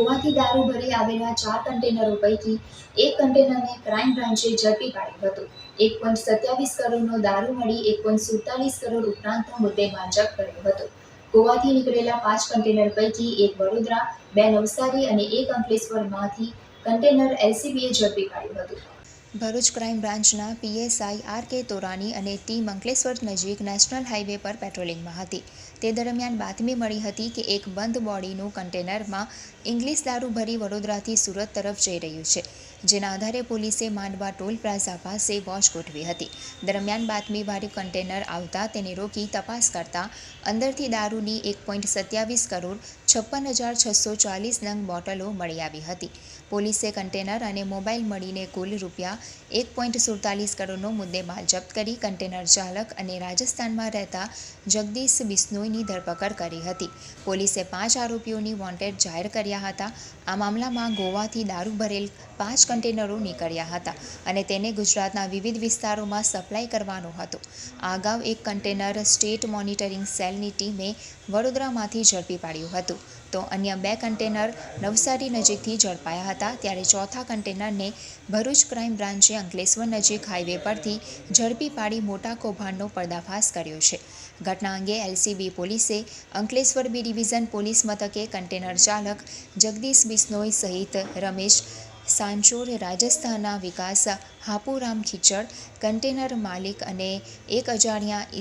ગોવાથી દારૂ ભરી આવેલા 4 કન્ટેનરો પૈકી એક કન્ટેનરને ક્રાઇમ બ્રાન્ચે ઝડપી પાડ્યું હતું. 1.27 કરોડનો દારૂ મળી 1.47 કરોડ ઉપરાંતનો મુદ્દેમાલ જપ્ત કર્યો હતો. ગોવાથી નીકળેલા 5 કન્ટેનર પૈકી એક વડોદરા, 2 નવસારી અને 1 અંકલેશ્વરમાંથી કન્ટેનર એલસીબીએ ઝડપી પાડ્યું હતું. ભરૂચ ક્રાઇમ બ્રાન્ચના પીએસઆઈ આર.કે. તોરાની અને ટીમ અંકલેશ્વર નજીક નેશનલ હાઇવે પર પેટ્રોલિંગમાં હતી. તે દરમિયાન બાતમી મળી હતી કે એક બંધ બોડીનું કન્ટેનરમાં ઇંગ્લિશ દારૂ ભરી વડોદરાથી સુરત તરફ જઈ રહ્યું છે. જેના આધારે પોલીસે માંડવા ટોલ પ્લાઝા પાસે વોચ ગોઠવી હતી. દરમિયાન બાતમીવાળું કન્ટેનર આવતા તેને રોકી તપાસ કરતા અંદરથી દારૂની 1.27 કરોડ 56,640 નંગ બોટલો મળી આવી હતી. પોલીસે કન્ટેનર અને મોબાઈલ મળીને કુલ રૂપિયા 1.47 કરોડનો મુદ્દેમાલ જપ્ત કરી કન્ટેનર ચાલક અને રાજસ્થાનમાં રહેતા જગદીશ બિશ્નોઈની ધરપકડ કરી હતી. પોલીસે 5 આરોપીઓની વોન્ટેડ જાહેર કર્યા હતા. આ મામલામાં ગોવાથી દારૂ ભરેલ 5 કન્ટેનરો નીકળ્યા હતા અને તેને ગુજરાતના વિવિધ વિસ્તારોમાં સપ્લાય કરવાનો હતો. આ અગાઉ એક કન્ટેનર સ્ટેટ મોનિટરિંગ સેલની ટીમે વડોદરામાંથી ઝડપી પાડ્યું હતું, તો અન્ય 2 કન્ટેનર નવસારી નજીકથી ઝડપાયા હતા. ત્યારે ચોથા કન્ટેનરને ભરૂચ ક્રાઇમ બ્રાન્ચે અંકલેશ્વર નજીક હાઇવે પરથી ઝડપી પાડી મોટા કૌભાંડનો પર્દાફાશ કર્યો છે. ઘટના અંગે એલસીબી પોલીસે અંકલેશ્વર બી ડિવિઝન પોલીસ મથકે કન્ટેનર ચાલક જગદીશ બિશ્નોઈ સહિત રમેશ સાંચોર, રાજસ્થાનના વિકાસ હાપુરામ ખીચડ, કન્ટેનર માલિક અને એક અજાણ્યા